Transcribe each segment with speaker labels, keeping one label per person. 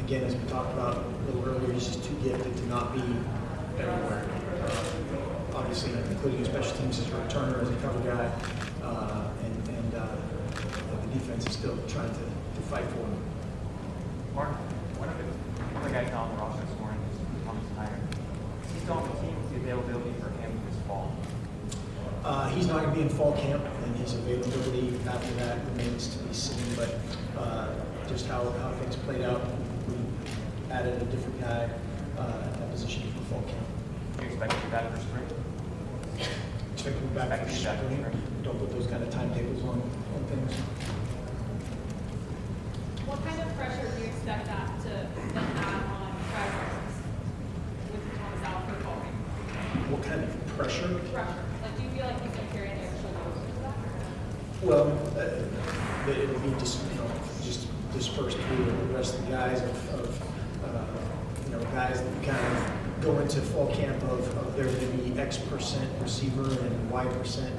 Speaker 1: again, as we talked about a little earlier, he's just too gifted to not be everywhere. Obviously, including his special teams as a returner, as a cover guy, and the defense is still trying to fight for him.
Speaker 2: Mark, one of the guys on the roster this morning is Thomas Snyder. Is he still on the team? Is the availability for him this fall?
Speaker 1: He's not going to be in fall camp, and his availability after that remains to be seen. But just how things played out, we added a different guy at that position for fall camp.
Speaker 2: Do you expect to be back for spring?
Speaker 1: Expect to be back for spring. Don't put those kind of timetables on things.
Speaker 3: What kind of pressure do you expect that to then add on Travis with Thomas out for fall game?
Speaker 1: What kind of pressure?
Speaker 3: Pressure. Like, do you feel like he's going to carry the extra load for that?
Speaker 1: Well, it would be just dispersed through the rest of the guys guys that kind of go into fall camp of there's going to be X percent receiver and Y percent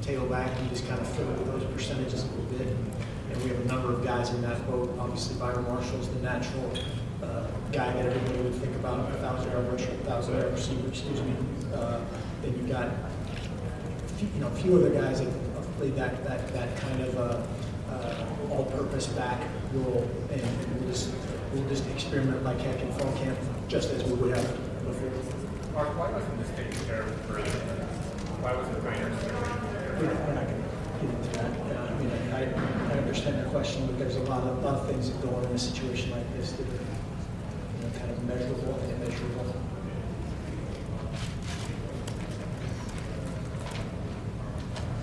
Speaker 1: tailback. You just kind of fill in those percentages a little bit. And we have a number of guys in that boat. Obviously, Byron Marshall's the natural guy that everybody would think about, 1,000-yard rusher, 1,000-yard receiver, excuse me. Then you've got a few other guys that have played that kind of all-purpose back role, and we'll just experiment like heck in fall camp, just as we would have before.
Speaker 4: Mark, why wasn't the state there further? Why wasn't the Raiders there?
Speaker 1: We're not going to get into that. I understand the question, but there's a lot of things that go on in a situation like this that are kind of measurable and immeasurable.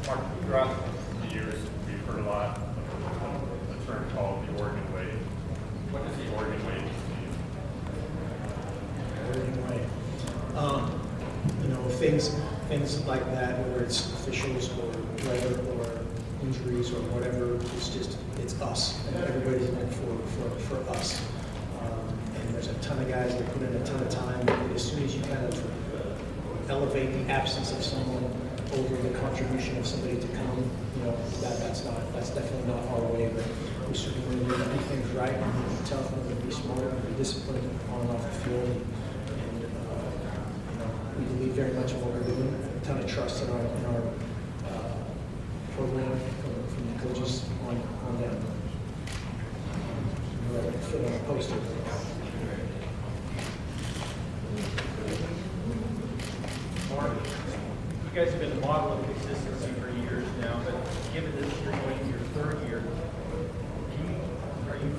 Speaker 4: Mark, throughout the years, we've heard a lot of a term called the Oregon way. What does the Oregon way mean to you?
Speaker 1: Oregon way. Things like that, whether it's officials or weather or injuries or whatever, it's us, and everybody's in it for us. And there's a ton of guys that put in a ton of time, and as soon as you kind of elevate the absence of someone over the contribution of somebody to come, that's definitely not our way. But we certainly want to do things right, and be tough, and be smart, and be disciplined on and off the field. And we believe very much in what we're doing. A ton of trust in our program from the coaches on down. We're fit on a poster.
Speaker 5: Mark, you guys have been a model of consistency for years now, but given that you're going to your third year, are you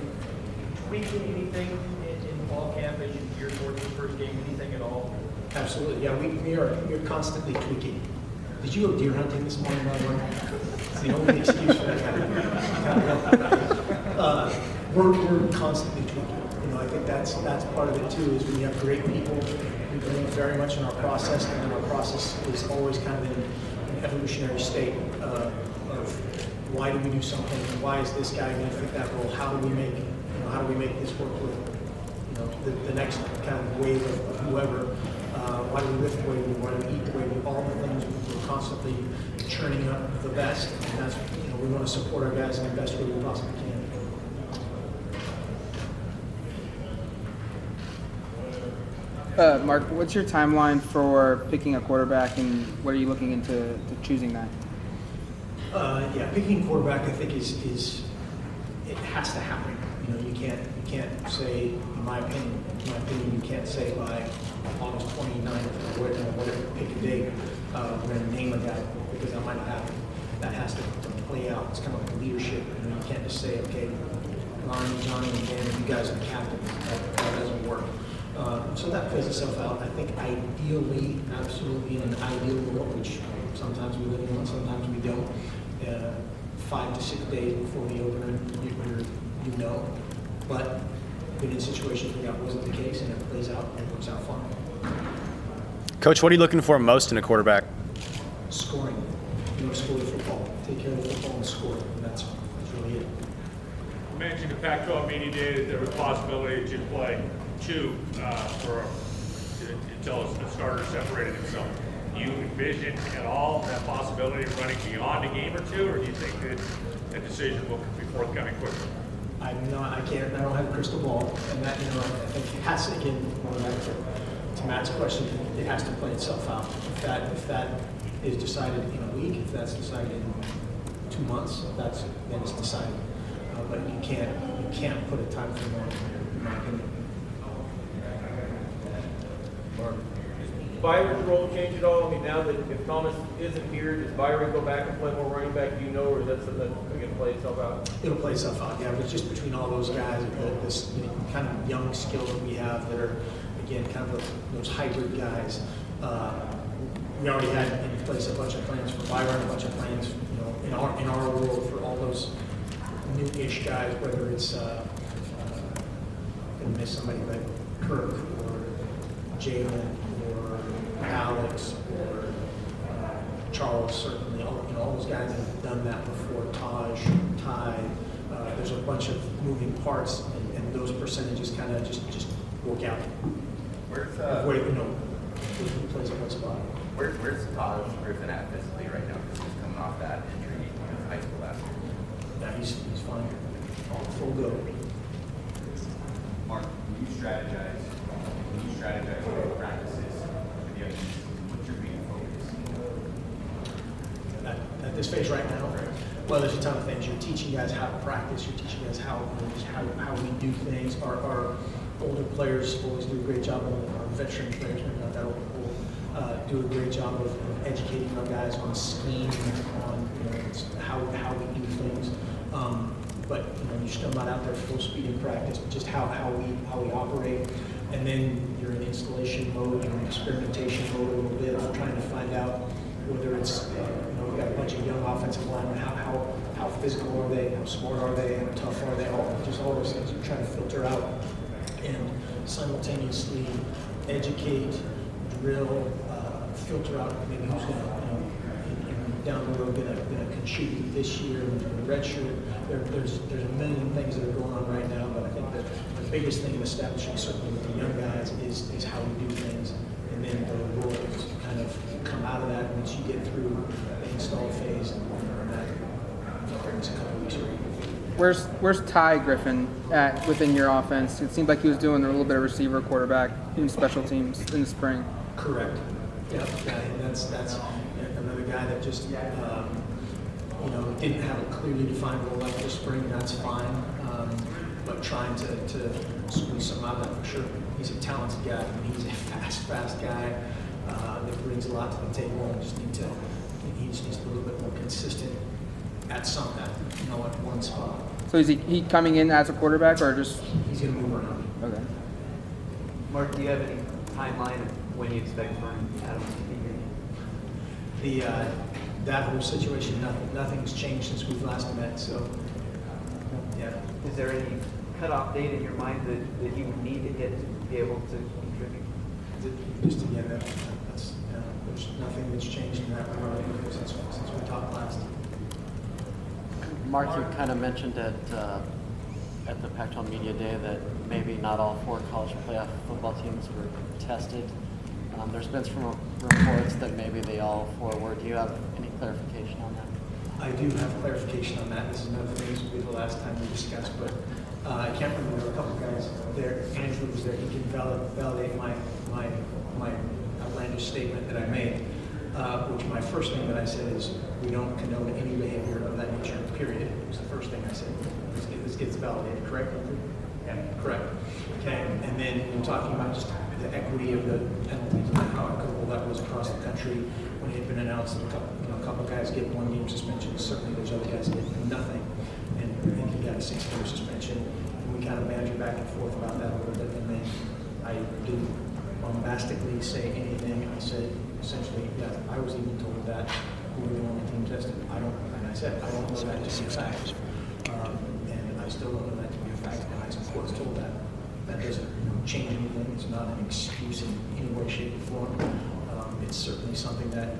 Speaker 5: tweaking anything in fall camp as you gear towards the first game? Anything at all?
Speaker 1: Absolutely, yeah. We're constantly tweaking. Did you go deer hunting this morning, by the way? It's the only excuse for that. We're constantly tweaking. I think that's part of it too. Is we have great people. We believe very much in our process, and our process is always kind of in an evolutionary state of why do we do something? Why is this guy going to fit that role? How do we make this work with the next kind of wave of whoever? Why do we lift the way we want to eat the way we all the things we're constantly churning up the best, and that's we want to support our guys in the best way we possibly can.
Speaker 6: Mark, what's your timeline for picking a quarterback, and what are you looking into choosing that?
Speaker 1: Picking quarterback, I think is it has to happen. You can't say, in my opinion, you can't say by August 29th or whatever, pick a date, we're going to name a guy, because that might not happen. That has to play out. It's kind of like leadership. You can't just say, okay, Ronnie, Johnny, and Dan, you guys are captains. That doesn't work. So that plays itself out. I think ideally, absolutely in an ideal world, which sometimes we live in, sometimes we don't, 5 to 6 days before the opener, but been in situations where that wasn't the case, and it plays out and it works out fine.
Speaker 7: Coach, what are you looking for most in a quarterback?
Speaker 1: Scoring. You want to score the football. Take care of the football and score. And that's really it.
Speaker 4: You mentioned the Pac-12 media day that there was a possibility to play two until the starter separated himself. Do you envision at all that possibility of running beyond a game or two, or do you think that a decision will be forthcoming quickly?
Speaker 1: I don't have a crystal ball, and that, you know, I think it has to, again, going back to Matt's question, it has to play itself out. If that is decided in a week, if that's decided in 2 months, then it's decided. But you can't put a time frame on it, in my opinion.
Speaker 5: Byron's role change at all? I mean, now that if Thomas isn't here, does Byron go back and play more running back? Do you know, or is that something that's going to play itself out?
Speaker 1: It'll play itself out, yeah, but just between all those guys, this kind of young skill that we have that are, again, kind of those hybrid guys. We already had in place a bunch of plans for Byron, a bunch of plans, you know, in our world for all those new-ish guys, whether it's going to miss somebody like Kirk or Jalen or Alex or Charles, certainly, all those guys that have done that before, Taj, Ty. There's a bunch of moving parts, and those percentages kind of just work out.
Speaker 8: Where's
Speaker 1: Where, you know, who plays at what spot.
Speaker 8: where's Taj Griffin at physically right now? Because he's coming off that injury in high school last year.
Speaker 1: Yeah, he's fine. Full go.
Speaker 2: Mark, when you strategize for practices with the other teams, what's your main focus?
Speaker 1: At this phase right now, well, there's a ton of things. You're teaching guys how to practice. You're teaching guys how we do things. Our older players always do a great job. Our veteran players, maybe not that old, do a great job of educating our guys on scheme, on, you know, how we do things. But you know, you're still not out there full speed in practice, but just how we operate. And then you're in installation mode, you're in experimentation mode a little bit of trying to find out whether it's, you know, we've got a bunch of young offensive linemen, how physical are they, how smart are they, how tough are they, all those things you're trying to filter out and simultaneously educate, drill, filter out maybe who's going to, down the road, going to contribute this year in the red shirt. There's a million things that are going on right now, but I think that the biggest thing in establishing, certainly with the young guys, is how we do things, and then the roles kind of come out of that once you get through the install phase, and that brings a couple weeks around.
Speaker 6: Where's Ty Griffin at within your offense? It seemed like he was doing a little bit of receiver, quarterback, in special teams in the spring.
Speaker 1: Correct. Yep. And that's another guy that just you know, didn't have a clearly defined role like this spring. That's fine, but trying to squeeze some out of that for sure. He's a talented guy. I mean, he's a fast guy that brings a lot to the table. And he just needs a little bit more consistent at one spot.
Speaker 6: So is he coming in as a quarterback or just?
Speaker 1: He's going to move around.
Speaker 6: Okay.
Speaker 9: Mark, do you have any timeline of when you expect for Adam to be here?
Speaker 1: That whole situation, nothing's changed since we've last met. So, yeah.
Speaker 9: Is there any cutoff date in your mind that you would need to hit to be able to contribute?
Speaker 1: Just again, that's there's nothing that's changed in that regard since we talked last.
Speaker 10: Mark, you kind of mentioned at the Pac-12 Media Day that maybe not all 4 college playoff football teams were tested. There's been some reports that maybe they all 4 were. Do you have any clarification on that?
Speaker 1: I do have clarification on that. This is another thing, this will be the last time we discuss, but I can't remember, there were a couple guys there. Andrew was there. He can validate my outlandish statement that I made, which my first thing that I said is we don't condone any behavior of that nature, period. It was the first thing I said. This gets validated, correct? Yeah. Correct. Okay, and then we're talking about just the equity of the penalties and how equitable that was across the country when it had been announced that a couple guys get 1 game suspension. Certainly there's other guys that get nothing, and he got a 6-game suspension. And we kind of bantered back and forth about that a little bit, and then I didn't bombastically say anything. I said essentially, yeah, I was even told that we were the only team tested. And I said, I don't know that to be a fact. And I still don't know that to be a fact, and I was told that. That doesn't change anything. It's not an excuse in any way, shape, or form. It's certainly something that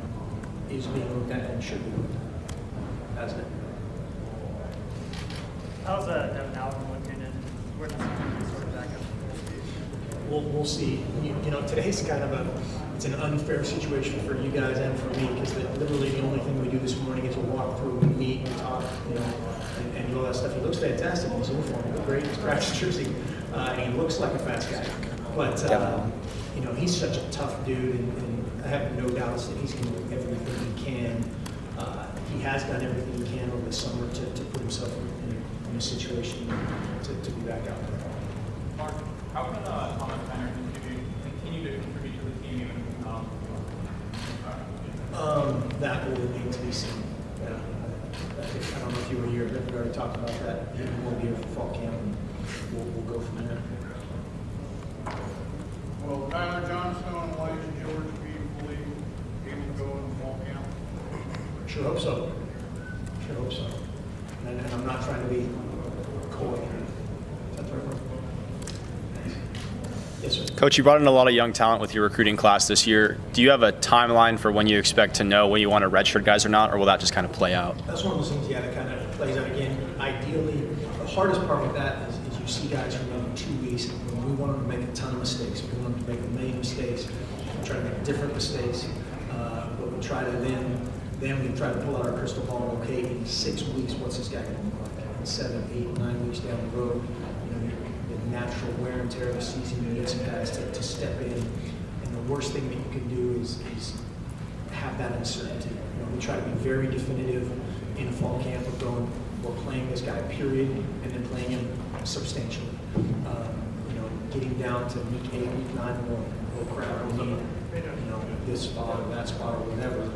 Speaker 1: is being looked at and should be looked at, hasn't it?
Speaker 11: How's Devin Allen looking, and where does he sort of back up?
Speaker 1: We'll see. You know, today's kind of it's an unfair situation for you guys and for me, because literally the only thing we do this morning is a walk through, we meet, we talk, you know, and all that stuff. He looks fantastic in his uniform. He looks great in his practice jersey, and he looks like a fast guy. But you know, he's such a tough dude, and I have no doubts that he's going to do everything he can. He has done everything he can over the summer to put himself in a situation to be back out there.
Speaker 2: Mark, how can Thomas Penner continue to contribute to the team even
Speaker 1: that will remain to be seen. Yeah. I don't know if you were here, but we already talked about that. He won't be here for fall camp, and we'll go from there.
Speaker 12: Will Tyler Johnstone and Elijah George be fully able to go in the fall camp?
Speaker 1: Sure hope so. Sure hope so. And I'm not trying to be coy. Is that the right word? Yes, sir.
Speaker 7: Coach, you brought in a lot of young talent with your recruiting class this year. Do you have a timeline for when you expect to know when you want to redshirt guys or not, or will that just kind of play out?
Speaker 1: That's one of those things, yeah, that kind of plays out again. Ideally, the hardest part with that is you see guys from in 2 weeks, and we want them to make a ton of mistakes. We want them to make a million mistakes. We try to make different mistakes, but we try to then we try to pull out our crystal ball. Okay, in 6 weeks, what's this guy going to look like? In 7, 8, 9 weeks down the road, you know, the natural wear and tear of the season, you need some guys to step in. And the worst thing that you can do is have that uncertainty. You know, we try to be very definitive in fall camp of going, we're playing this guy, period, and then playing him substantially. You know, getting down to week 8, week 9, we'll crowd, we need, you know, this spot or that spot or whatever.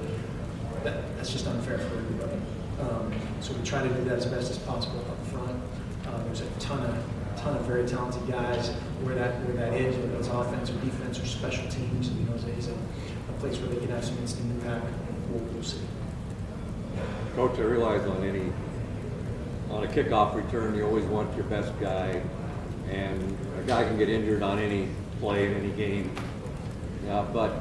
Speaker 1: That's just unfair for everybody. So we try to do that as best as possible up front. There's a ton of very talented guys where that is, whether it's offense or defense or special teams. You know, is a place where they can have some instant impact. We'll see.
Speaker 13: Coach, I realize on a kickoff return, you always want your best guy, and a guy can get injured on any play in any game. But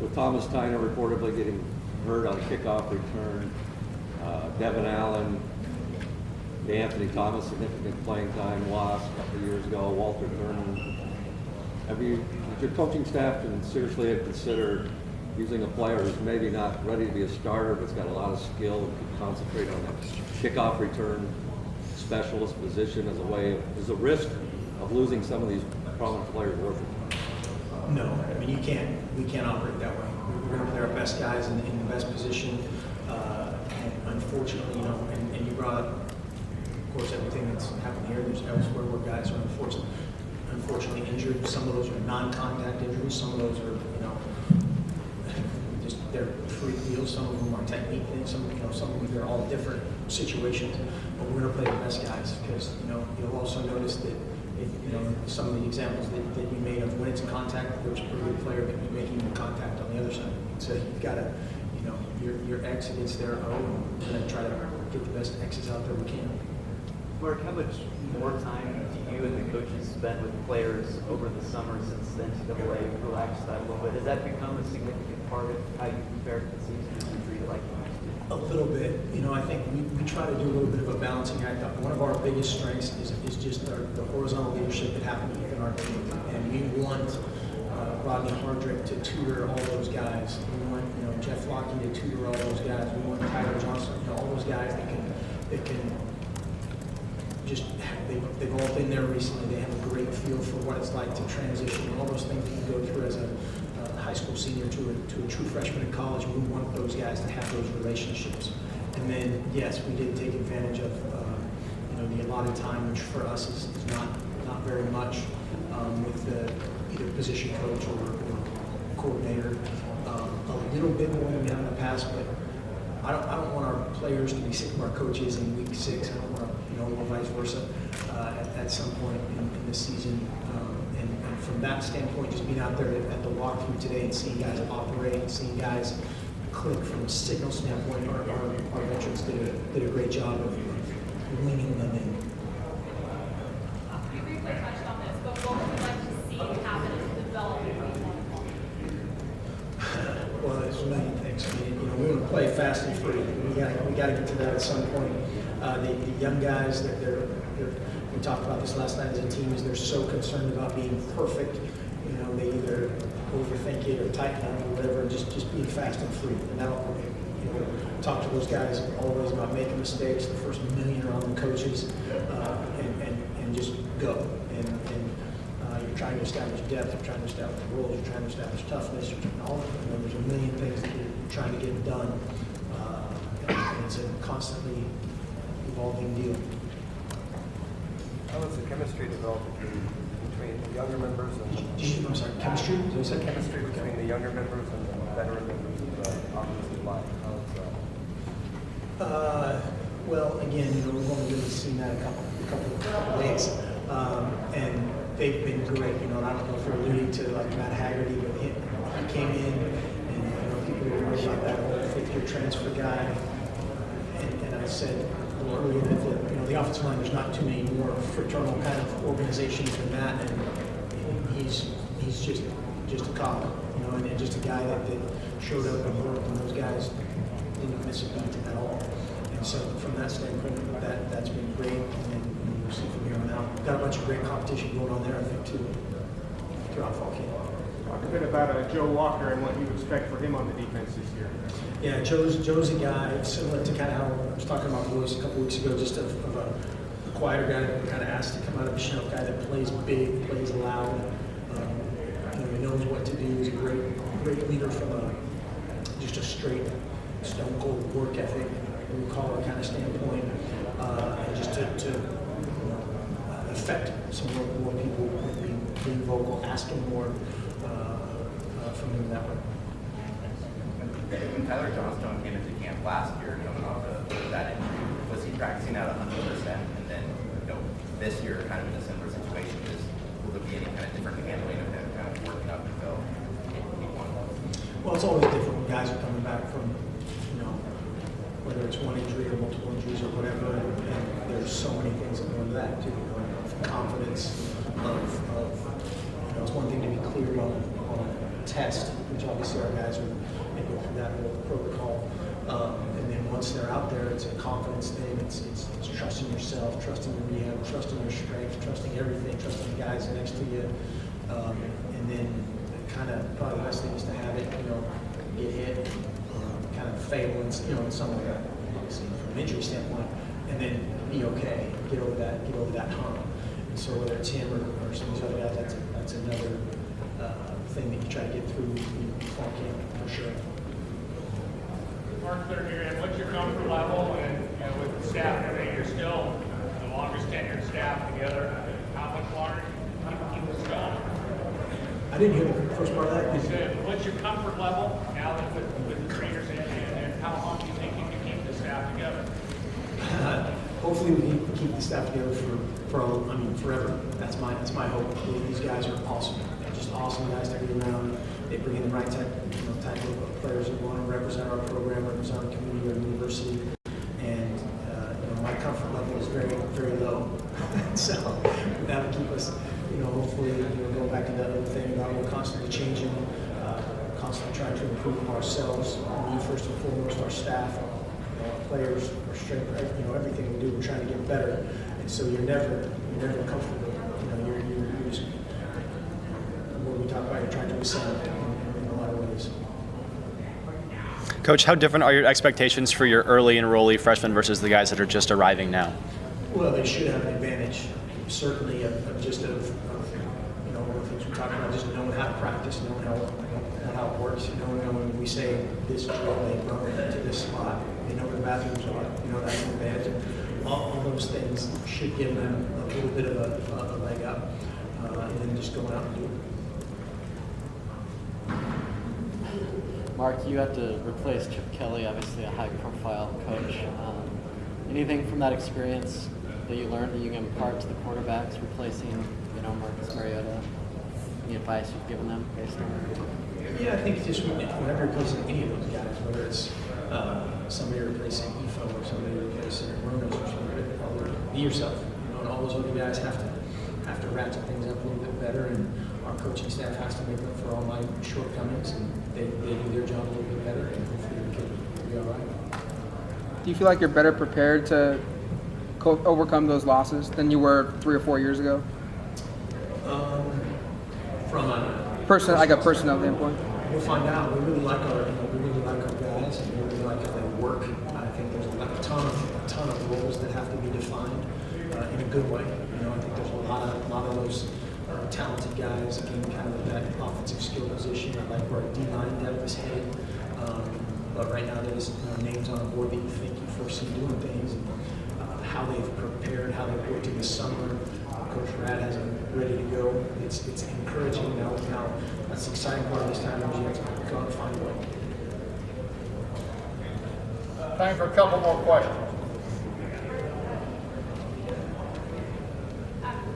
Speaker 13: with Thomas Tyner reportedly getting hurt on a kickoff return, Devin Allen, Anthony Thomas, significant playing time lost a couple of years ago, Walter Thurman. Has your coaching staff seriously considered using a player who's maybe not ready to be a starter, but's got a lot of skill and can concentrate on that kickoff return specialist position as a risk of losing some of these prominent players worth it?
Speaker 1: No, I mean we can't operate that way. We're going to play our best guys in the best position. And unfortunately, you know, and you brought up, of course, everything that's happened here. There's elsewhere where guys are unfortunately injured. Some of those are non-contact injuries. Some of those are, you know, just they're freak deals. Some of them are technique things. Some of them they're all different situations. But we're going to play the best guys because, you know, you'll also notice that. You know, some of the examples that you made of when it's in contact, there's a pretty good player that be making the contact on the other side. So you've got to, you know, your X against their O, and we're going to try to get the best X's out there we can.
Speaker 9: Mark, how much more time do you and the coaches spend with players over the summer since the NCAA relaxed that a little bit? Has that become a significant part of how you prepare for the season and you treat it like you used to?
Speaker 1: A little bit. You know, I think we try to do a little bit of a balancing act. One of our biggest strengths is just the horizontal leadership that happens within our team. And we want Rodney Hardrick to tutor all those guys. We want, you know, Jeff Lockie to tutor all those guys. We want Tyler Johnson, you know, all those guys that can just, they've all been there recently. They have a great feel for what it's like to transition. All those things that you go through as a high school senior to a true freshman in college. We want those guys to have those relationships. And then, yes, we did take advantage of you know, the allotted time, which for us is not very much, with the either position coach or coordinator. A little bit more than we have in the past, but I don't want our players to be sick of our coaches in week 6. I don't want to, you know, or vice versa at some point in the season. And from that standpoint, just being out there at the walkthrough today and seeing guys operate, seeing guys click from a signal standpoint, our veterans did a great job of leaning them in.
Speaker 3: You briefly touched on this, but what would you like to see happen in the development of one?
Speaker 1: Well, there's a million things. I mean, you know, we want to play fast and free. We got to get to that at some point. The young guys that we talked about this last night as a team, is they're so concerned about being perfect. You know, they either overthink it or tighten up or whatever, and just being fast and free. And that'll, talk to those guys always about making mistakes. The first million are on the coaches, and just go. You're trying to establish depth, you're trying to establish roles, you're trying to establish toughness, there's a million things that you're trying to get done. And it's a constantly evolving deal.
Speaker 14: How was the chemistry developed between the younger members and
Speaker 1: I'm sorry, chemistry? Did you say
Speaker 14: chemistry between the younger members and the veteran members of the offensive line? How was
Speaker 1: Well, again, we've only really seen that a couple of days, and they've been great. And I don't know if you're alluding to like Matt Haggerty, but he came in, and people were worried about that whole fifth-year transfer guy, and I said earlier that the offensive line, there's not too many more fraternal kind of organizations than that, and he's just a cop, and just a guy that showed up and worked, and those guys didn't miss a beat at all. And so from that standpoint, that's been great. And then we'll see from here on out. Got a bunch of great competition going on there, I think, too, throughout fall camp.
Speaker 15: Talk a bit about Joe Walker and what you expect for him on the defense this year.
Speaker 1: Yeah, Joe's a guy similar to kind of how I was talking about Royce a couple weeks ago, just of a quieter guy that kind of asked to come out of the shell, guy that plays big, plays loud. He knows what to do. He's a great leader from just a straight, stone cold work ethic, we call it kind of standpoint, and just to affect some more people, being vocal, asking more from him that way.
Speaker 8: When Tyler Johnstone came into camp last year, coming off of that injury, was he practicing at 100%? And then, this year, kind of in a similar situation, will there be any kind of different handling of him kind of working up until week 1?
Speaker 1: Well, it's always different when guys are coming back from, whether it's one injury or multiple injuries or whatever, and there's so many things that go into that too. Confidence it's one thing to be cleared on a test, which obviously our guys they go through that whole protocol, and then once they're out there, it's a confidence thing. It's trusting yourself, trusting your rehab, trusting your strength, trusting everything, trusting the guys next to you, and then kind of probably the best thing is to have it, get hit, kind of fail in some way, obviously from an injury standpoint, and then be okay, get over that hump. And so whether it's him or some of these other guys, that's another thing that you try to get through fall camp for sure.
Speaker 12: Mark, third year in, what's your comfort level and with the staff and everything, you're still the longest tenured staff together. How much longer can you keep this going?
Speaker 1: I didn't hear the first part of that.
Speaker 12: You said, what's your comfort level now that with the trainers in, and how long do you think you can keep the staff together?
Speaker 1: Hopefully we can keep the staff together forever. That's my hope. These guys are awesome. They're just awesome guys to be around. They bring in the right type of players that want to represent our program, represent our community, our university. And my comfort level is very, very low. So that'll keep us, hopefully, go back to that other thing about we're constantly changing, constantly trying to improve ourselves, me first and foremost, our staff, our players, our strength, everything we do, we're trying to get better. And so you're never comfortable. You're just, what we talk about, you're trying to excel in a lot of ways.
Speaker 7: Coach, how different are your expectations for your early enrollee freshmen versus the guys that are just arriving now?
Speaker 1: Well, they should have an advantage, certainly of one of the things we talk about, just knowing how to practice, knowing how it works, knowing when we say this drill, they run into this spot, they know where the bathrooms are, that's an advantage. All those things should give them a little bit of a leg up, and then just going out and do it.
Speaker 10: Mark, you had to replace Chip Kelly, obviously a high-profile coach. Anything from that experience that you learned that you can impart to the quarterbacks, replacing, Marcus Mariota? Any advice you've given them based on that?
Speaker 1: Yeah, I think just whenever you're replacing any of those guys, whether it's somebody replacing EFO or somebody replacing Ronos or somebody, be yourself. And all those other guys have to ratchet things up a little bit better, and our coaching staff has to make up for all my shortcomings, and they do their job a little bit better, and hopefully we can be all right.
Speaker 6: Do you feel like you're better prepared to overcome those losses than you were 3 or 4 years ago?
Speaker 1: From a
Speaker 6: personnel standpoint.
Speaker 1: We'll find out. We really like our guys, and we really like how they ton of roles that have to be defined in a good way. You know, I think there's a lot of those talented guys in kind of that offensive skill position. I like where D-line depth is headed. But right now, there's names on the board that you think you foresee doing things, and how they've prepared, how they've worked in the summer. Coach Rad has them ready to go. It's encouraging now. That's the exciting part of this time is you have to go out and find a way.
Speaker 12: Time for a couple more questions.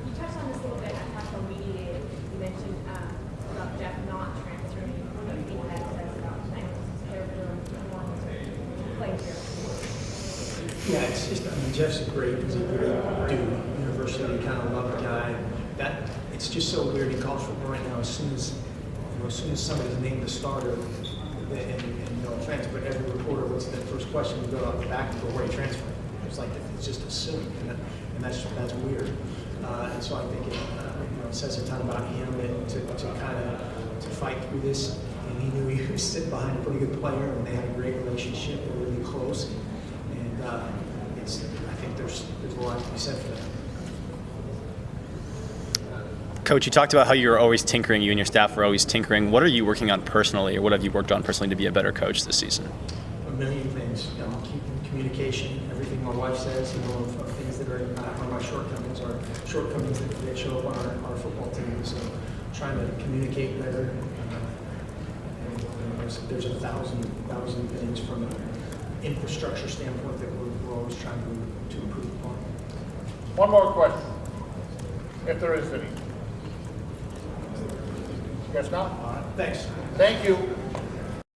Speaker 16: You touched on this a little bit at National Media Day. You mentioned about Jeff not transferring. What do you think that says about Bengals' character and wanting to play here?
Speaker 1: Yeah, it's just, I mean, Jeff's he's a great dude, universally kind of loved guy. That, it's just so weird in college football right now, as soon as somebody's named the starter, and no offense, but every reporter, what's that first question, we go out the back to go, where he transferred. It's like, it's just assumed, and that's weird. And so I think it says a ton about him to kind of to fight through this. And he knew he was sitting behind a pretty good player, and they had a great relationship. They were really close. And I think there's a lot to be said for that.
Speaker 7: Coach, you talked about how you were always tinkering, you and your staff were always tinkering. What are you working on personally, or what have you worked on personally to be a better coach this season?
Speaker 1: A million things. Keeping communication, everything my wife says, of things that are one of my shortcomings, or shortcomings that show up on our football team. So trying to communicate better. There's a thousand things from an infrastructure standpoint that we're always trying to improve upon.
Speaker 12: One more question, if there is any. Guess not?
Speaker 1: All right. Thanks.
Speaker 12: Thank you.